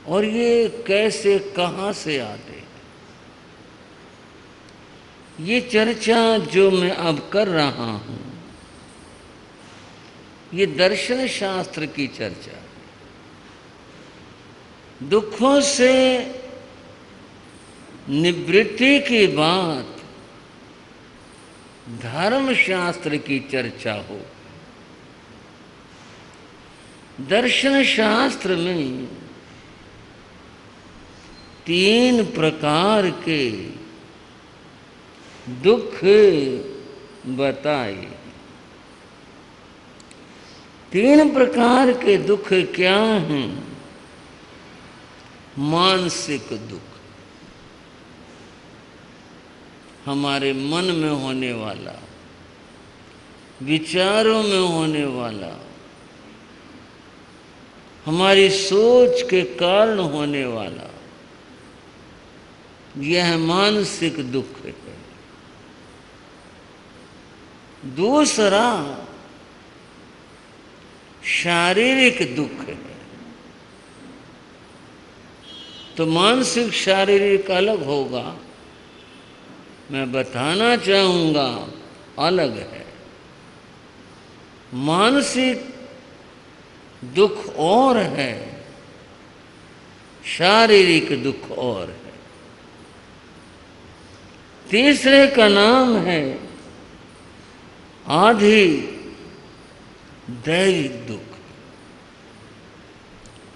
और ये कैसे कहाँ से आते हैं? ये चर्चा जो मैं अब कर रहा हूँ, ये दर्शन शास्त्र की चर्चा। दुखों से निवृत्ति की बात धर्म शास्त्र की चर्चा हो। दर्शन शास्त्र में 3 प्रकार के दुख बताए। 3 प्रकार के दुख क्या हैं? मानसिक दुख, हमारे मन में होने वाला, विचारों में होने वाला, हमारी सोच के कारण होने वाला, यह मानसिक दुख है। दूसरा शारीरिक दुख है। तो मानसिक शारीरिक अलग होगा, मैं बताना चाहूँगा अलग है। मानसिक दुख और है, शारीरिक दुख और है। तीसरे का नाम है आधि दैहिक दुख।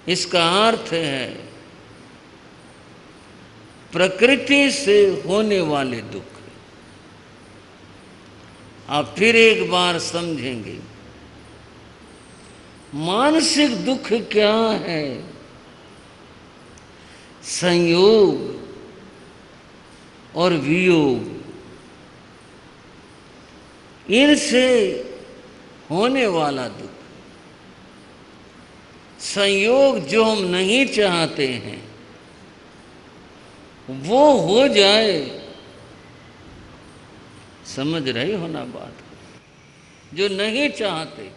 इसका अर्थ है प्रकृति से होने वाले दुख। आप फिर एक बार समझेंगे, मानसिक दुख क्या है? संयोग और वियोग, इनसे होने वाला दुख। संयोग जो हम नहीं चाहते हैं वो हो जाए, समझ रहे हो ना बात? जो नहीं चाहते,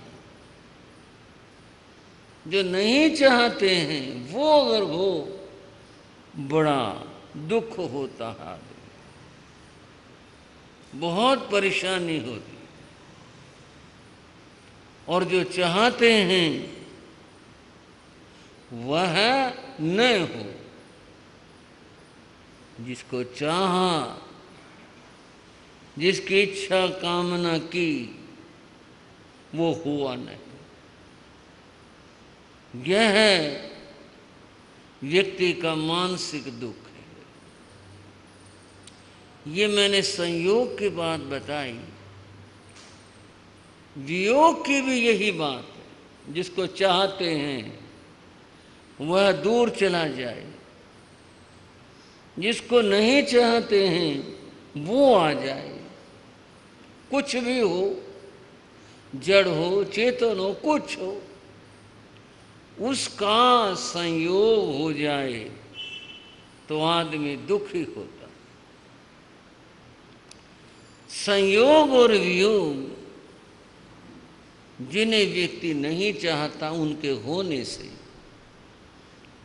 जो नहीं चाहते हैं वो अगर हो, बड़ा दुख होता है, बहुत परेशानी होती। और जो चाहते हैं वह न हो, जिसको चाहा, जिसकी इच्छा कामना की, वो हुआ नहीं। यह व्यक्ति का मानसिक दुख है। ये मैंने संयोग की बात बताई। वियोग की भी यही बात है। जिसको चाहते हैं वह दूर चला जाए, जिसको नहीं चाहते हैं वो आ जाए। कुछ भी हो, जड़ हो, चेतन हो, कुछ हो, उसका संयोग हो जाए तो आदमी दुखी होता। संयोग और वियोग जिन्हें व्यक्ति नहीं चाहता, उनके होने से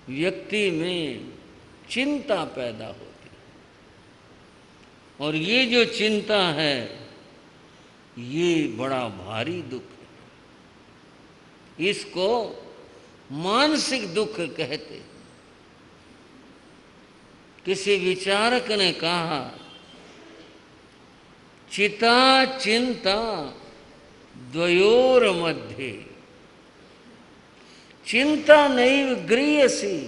व्यक्ति में चिंता पैदा होती। और ये जो चिंता है, ये बड़ा भारी दुख है। इसको मानसिक दुख कहते हैं। किसी विचारक ने कहा, चिता चिंता द्वयोर मध्ये चिंता नैव गृह्यसि,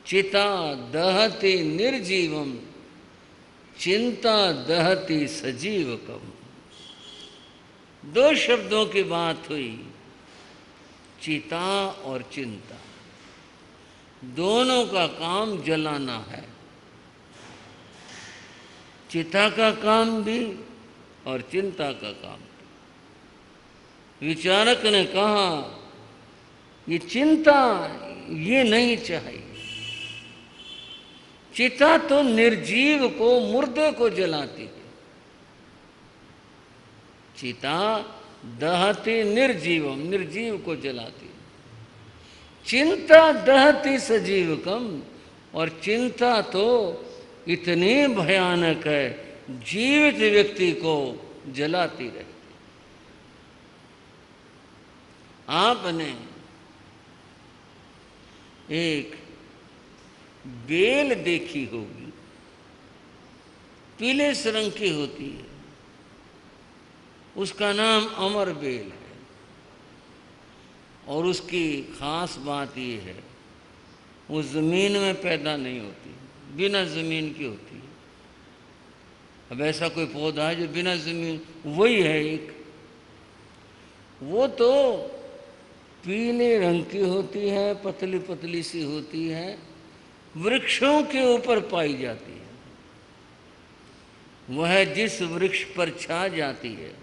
चिता दहति निर्जीवम, चिंता दहति सजीवकम। 2 शब्दों की बात हुई, चिता और चिंता। दोनों का काम जलाना है। चिता का काम भी और चिंता का काम भी। विचारक ने कहा, ये चिंता ये नहीं चाहिए। चिता तो निर्जीव को, मुर्दे को जलाती है। चिता दहति निर्जीवम, निर्जीव को जलाती है। चिंता दहती सजीवकम, और चिंता तो इतनी भयानक है, जीवित व्यक्ति को जलाती रहती। आपने एक बेल देखी होगी, पीले से रंग की होती है, उसका नाम अमर बेल है। और उसकी खास बात ये है, वो ज़मीन में पैदा नहीं होती, बिना ज़मीन की होती है। अब ऐसा कोई पौधा है जो बिना ज़मीन, वही है एक। वो तो पीले रंग की होती है, पतली पतली सी होती है, वृक्षों के ऊपर पाई जाती है। वह जिस वृक्ष पर छा जाती है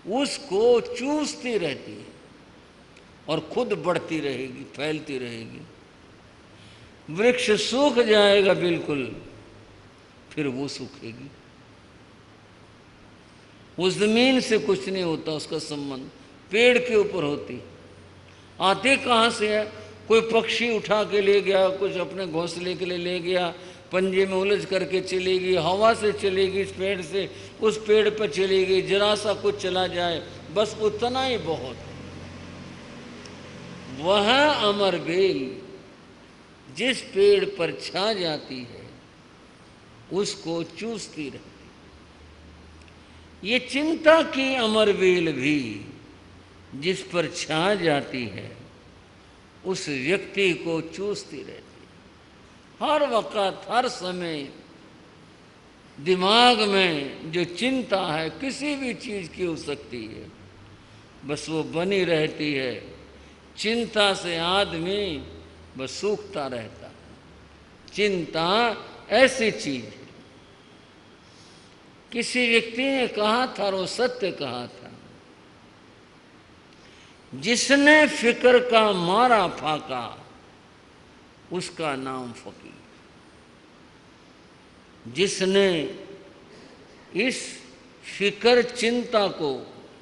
उसको चूसती रहती है और खुद बढ़ती रहेगी, फैलती रहेगी। वृक्ष सूख जाएगा बिल्कुल, फिर वो सूखेगी। उस जमीन से कुछ नहीं होता उसका संबंध, पेड़ के ऊपर होती। आते कहाँ से है? कोई पक्षी उठा के ले गया, कुछ अपने घोंसले के लिए ले गया, पंजे में उलझ करके चलेगी, हवा से चलेगी, इस पेड़ से उस पेड़ पर चलेगी, जरा सा कुछ चला जाए, बस उतना ही बहुत है। वह अमर बेल जिस पेड़ पर छा जाती है उसको चूसती रहती। ये चिंता की अमर बेल भी जिस पर छा जाती है उस व्यक्ति को चूसती रहती। हर वक्त, हर समय दिमाग में जो चिंता है किसी भी चीज़ की हो सकती है, बस वो बनी रहती है। चिंता से आदमी बस सूखता रहता है। चिंता ऐसी चीज है। किसी व्यक्ति ने कहा था, और वो सत्य कहा था, जिसने फिक्र का मारा फाका उसका नाम फकीर। जिसने इस फिक्र चिंता को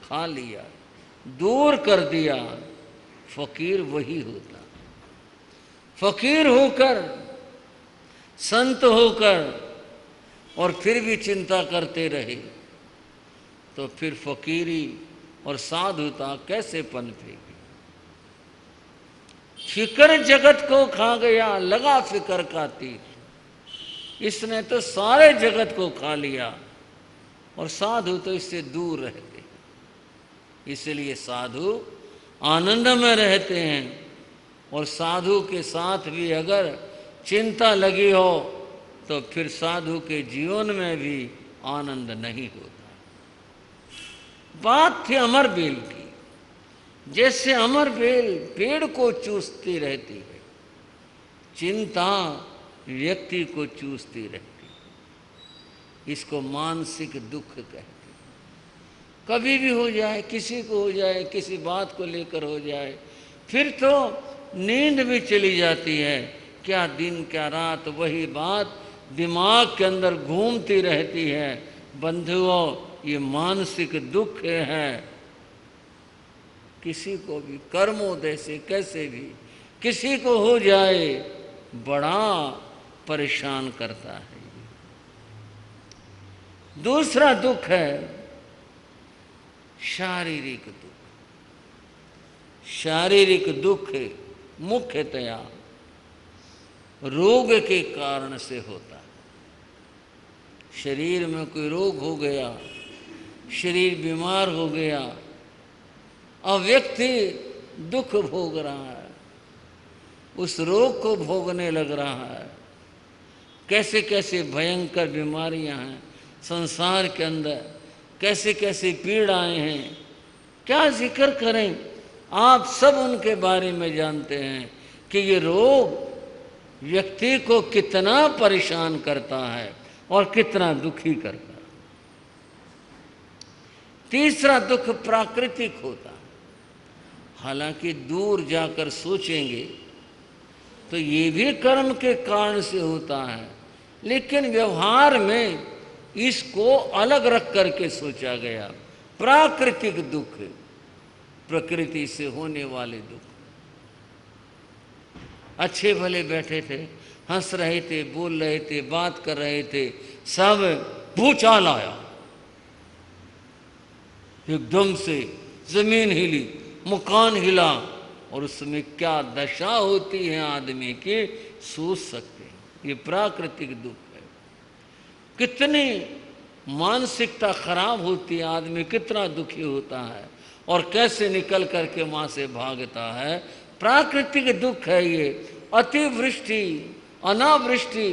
खा लिया, दूर कर दिया, फकीर वही होता। फकीर होकर, संत होकर और फिर भी चिंता करते रहे तो फिर फकीरी और साधुता कैसे पनपेगी? फिक्र जगत को खा गया, लगा फिक्र का तीर। इसने तो सारे जगत को खा लिया और साधु तो इससे दूर रहते हैं। इसलिए साधु आनंद में रहते हैं। और साधु के साथ भी अगर चिंता लगी हो तो फिर साधु के जीवन में भी आनंद नहीं होता। बात थी अमर बेल की। जैसे अमर बेल पेड़ को चूसती रहती है, चिंता व्यक्ति को चूसती रहती। इसको मानसिक दुख कहते हैं। कभी भी हो जाए, किसी को हो जाए, किसी बात को लेकर हो जाए, फिर तो नींद भी चली जाती है। क्या दिन क्या रात वही बात दिमाग के अंदर घूमती रहती है। बंधुओं, ये मानसिक दुख है। किसी को भी कर्मोदय से कैसे भी किसी को हो जाए, बड़ा परेशान करता है। दूसरा दुख है शारीरिक दुख। शारीरिक दुख मुख्यतया रोग के कारण से होता है। शरीर में कोई रोग हो गया, शरीर बीमार हो गया, अब व्यक्ति दुख भोग रहा है, उस रोग को भोगने लग रहा है। कैसे कैसे भयंकर बीमारियां हैं संसार के अंदर, कैसे कैसे पीड़ाएं हैं, क्या जिक्र करें। आप सब उनके बारे में जानते हैं कि ये रोग व्यक्ति को कितना परेशान करता है और कितना दुखी करता है। तीसरा दुख प्राकृतिक होता है। हालांकि दूर जाकर सोचेंगे तो ये भी कर्म के कारण से होता है, लेकिन व्यवहार में इसको अलग रख करके सोचा गया। प्राकृतिक दुख, प्रकृति से होने वाले दुख। अच्छे भले बैठे थे, हंस रहे थे, बोल रहे थे, बात कर रहे थे, सब भूचाल आया, एकदम से जमीन हिली, मकान हिला, और उसमें क्या दशा होती है आदमी की सोच सकते हैं। ये प्राकृतिक दुख है। कितनी मानसिकता खराब होती है, आदमी कितना दुखी होता है और कैसे निकल करके वहां से भागता है। प्राकृतिक दुख है ये। अतिवृष्टि, अनावृष्टि,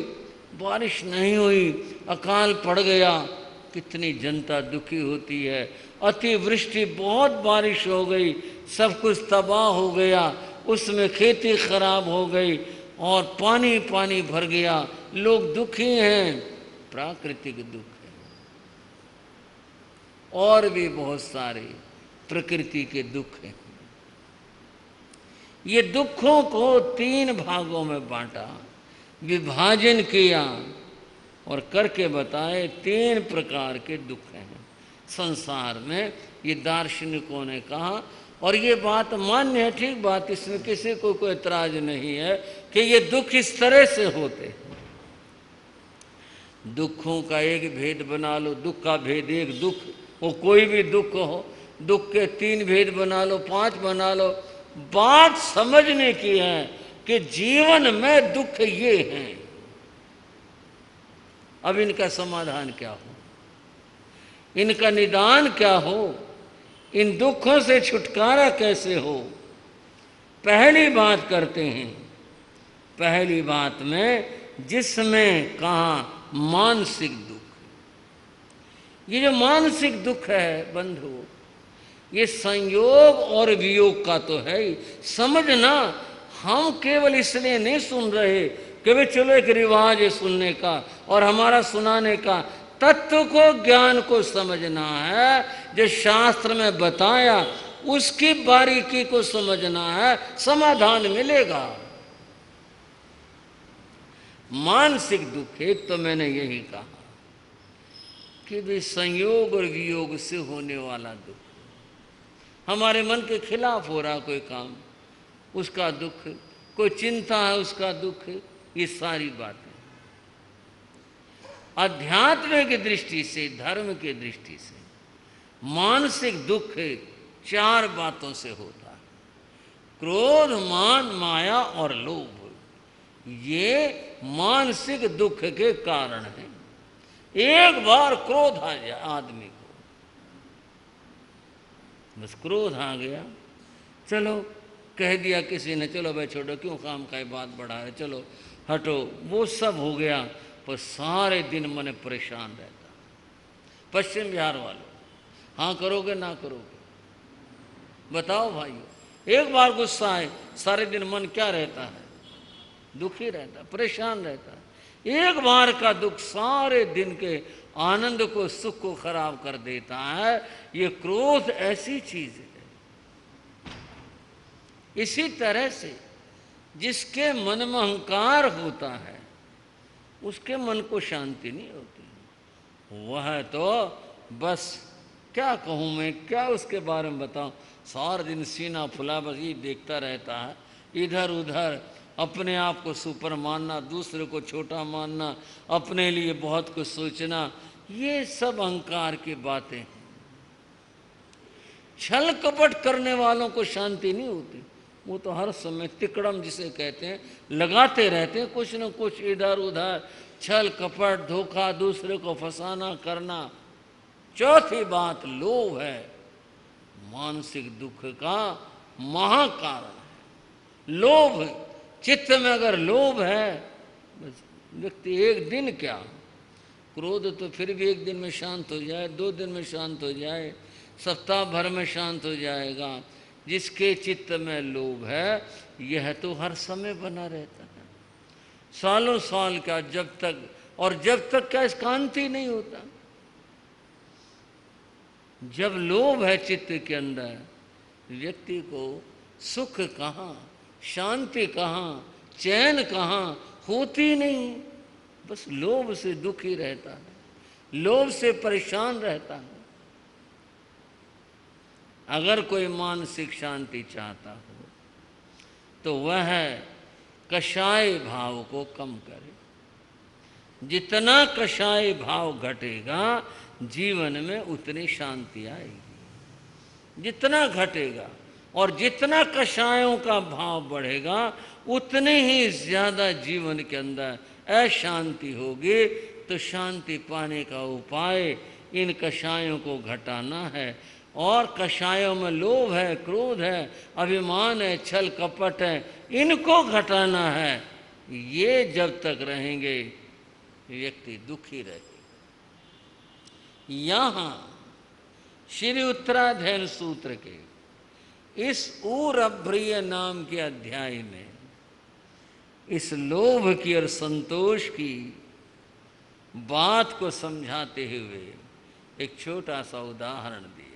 बारिश नहीं हुई, अकाल पड़ गया, कितनी जनता दुखी होती है। अतिवृष्टि, बहुत बारिश हो गई, सब कुछ तबाह हो गया, उसमें खेती खराब हो गई और पानी पानी भर गया, लोग दुखी हैं। प्राकृतिक दुख है। और भी बहुत सारे प्रकृति के दुख हैं। ये दुखों को 3 भागों में बांटा, विभाजन किया और करके बताए 3 प्रकार के दुख हैं संसार में। ये दार्शनिकों ने कहा और ये बात मान्य है, ठीक बात, इसमें किसी को कोई एतराज नहीं है कि ये दुख इस तरह से होते हैं। दुखों का एक भेद बना लो, दुख का भेद एक दुख, वो कोई भी दुख हो, दुख के 3 भेद बना लो, 5 बना लो। बात समझने की है कि जीवन में दुख ये हैं। अब इनका समाधान क्या हो, इनका निदान क्या हो, इन दुखों से छुटकारा कैसे हो। पहली बात करते हैं। पहली बात में जिसमें कहा मानसिक दुख। ये जो मानसिक दुख है बंधु, ये संयोग और वियोग का तो है ही। समझना, हम केवल इसलिए नहीं सुन रहे कि भाई चलो एक रिवाज है सुनने का और हमारा सुनाने का। तत्व को, ज्ञान को समझना है, जो शास्त्र में बताया उसकी बारीकी को समझना है, समाधान मिलेगा। मानसिक दुख, एक तो मैंने यही कहा कि भाई संयोग और वियोग से होने वाला दुख, हमारे मन के खिलाफ हो रहा कोई काम, उसका दुख, कोई चिंता है उसका दुख, ये सारी बातें अध्यात्म की दृष्टि से, धर्म की दृष्टि से मानसिक दुख 4 बातों से होता है। क्रोध, मान, माया और लोभ, ये मानसिक दुख के कारण है। एक बार क्रोध आ जाए आदमी को, बस क्रोध आ गया, चलो कह दिया किसी ने, चलो भाई छोड़ो, क्यों काम का बात बढ़ा रहे, चलो हटो, वो सब हो गया, पर सारे दिन मन परेशान रहता। पश्चिम बिहार वालों, हाँ करोगे ना करोगे, बताओ भाइयों। एक बार गुस्सा आए, सारे दिन मन क्या रहता है, दुखी रहता, परेशान रहता है। एक बार का दुख सारे दिन के आनंद को, सुख को खराब कर देता है। ये क्रोध ऐसी चीज है। इसी तरह से जिसके मन में अहंकार होता है उसके मन को शांति नहीं होती। वह तो बस क्या कहूँ मैं, क्या उसके बारे में बताऊँ, सारा दिन सीना फुला बस ये देखता रहता है, इधर उधर अपने आप को सुपर मानना, दूसरे को छोटा मानना, अपने लिए बहुत कुछ सोचना, ये सब अहंकार की बातें हैं। छल कपट करने वालों को शांति नहीं होती। वो तो हर समय तिकड़म जिसे कहते हैं, लगाते रहते हैं कुछ न कुछ, इधर उधर छल कपट, धोखा, दूसरे को फंसाना करना। चौथी बात लोभ है, मानसिक दुख का महाकारण है लोभ। चित्त में अगर लोभ है, बस व्यक्ति एक दिन क्या, क्रोध तो फिर भी एक दिन में शांत हो जाए, 2 दिन में शांत हो जाए, सप्ताह भर में शांत हो जाएगा। जिसके चित्त में लोभ है, यह तो हर समय बना रहता है, सालों साल का, जब तक, और जब तक क्या शांति नहीं होता। जब लोभ है चित्त के अंदर, व्यक्ति को सुख कहाँ, शांति कहाँ, चैन कहाँ, होती नहीं। बस लोभ से दुखी रहता है, लोभ से परेशान रहता है। अगर कोई मानसिक शांति चाहता हो तो वह कषाय भाव को कम करे। जितना कषाय भाव घटेगा जीवन में उतनी शांति आएगी। जितना घटेगा और जितना कषायों का भाव बढ़ेगा उतने ही ज्यादा जीवन के अंदर अशांति होगी। तो शांति पाने का उपाय इन कषायों को घटाना है। और कषायों में लोभ है, क्रोध है, अभिमान है, छल कपट है, इनको घटाना है। ये जब तक रहेंगे व्यक्ति दुखी रहेगा। यहाँ श्री उत्तराध्ययन सूत्र के इस ऊरभ्रिय नाम के अध्याय में इस लोभ की और संतोष की बात को समझाते हुए एक छोटा सा उदाहरण दिया।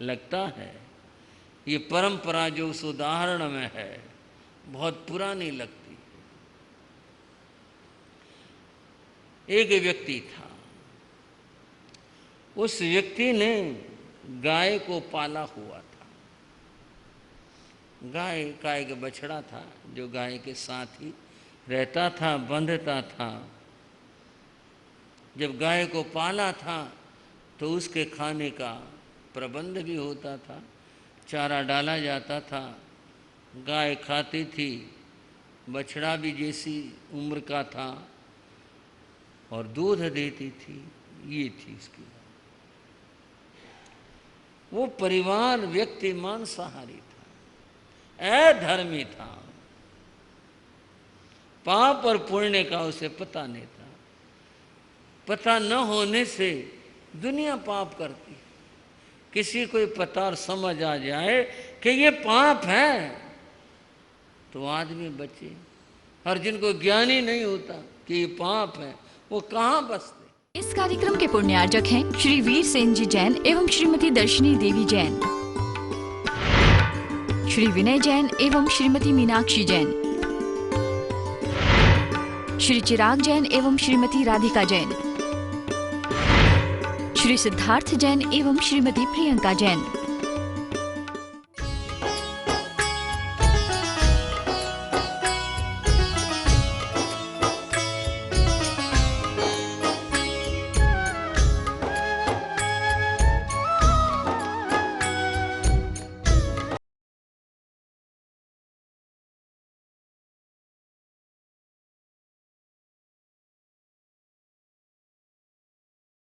लगता है ये परंपरा जो उस उदाहरण में है बहुत पुरानी लगती है। एक व्यक्ति था, उस व्यक्ति ने गाय को पाला हुआ था। गाय का एक बछड़ा था जो गाय के साथ ही रहता था, बंधता था। जब गाय को पाला था तो उसके खाने का प्रबंध भी होता था, चारा डाला जाता था, गाय खाती थी, बछड़ा भी जैसी उम्र का था और दूध देती थी। ये थी इसकी। वो परिवार व्यक्ति मांसाहारी था, अधर्मी था, पाप और पुण्य का उसे पता नहीं था। पता न होने से दुनिया पाप करती है। किसी को पता और समझ आ जाए कि ये पाप है तो आदमी बचे, और जिनको ज्ञान ही नहीं होता कि ये पाप है वो कहाँ बसते। इस कार्यक्रम के पुण्यार्जक हैं श्री वीर सेन जी जैन एवं श्रीमती दर्शनी देवी जैन, श्री विनय जैन एवं श्रीमती मीनाक्षी जैन, श्री चिराग जैन एवं श्रीमती राधिका जैन, श्री सिद्धार्थ जैन एवं श्रीमती प्रियंका जैन।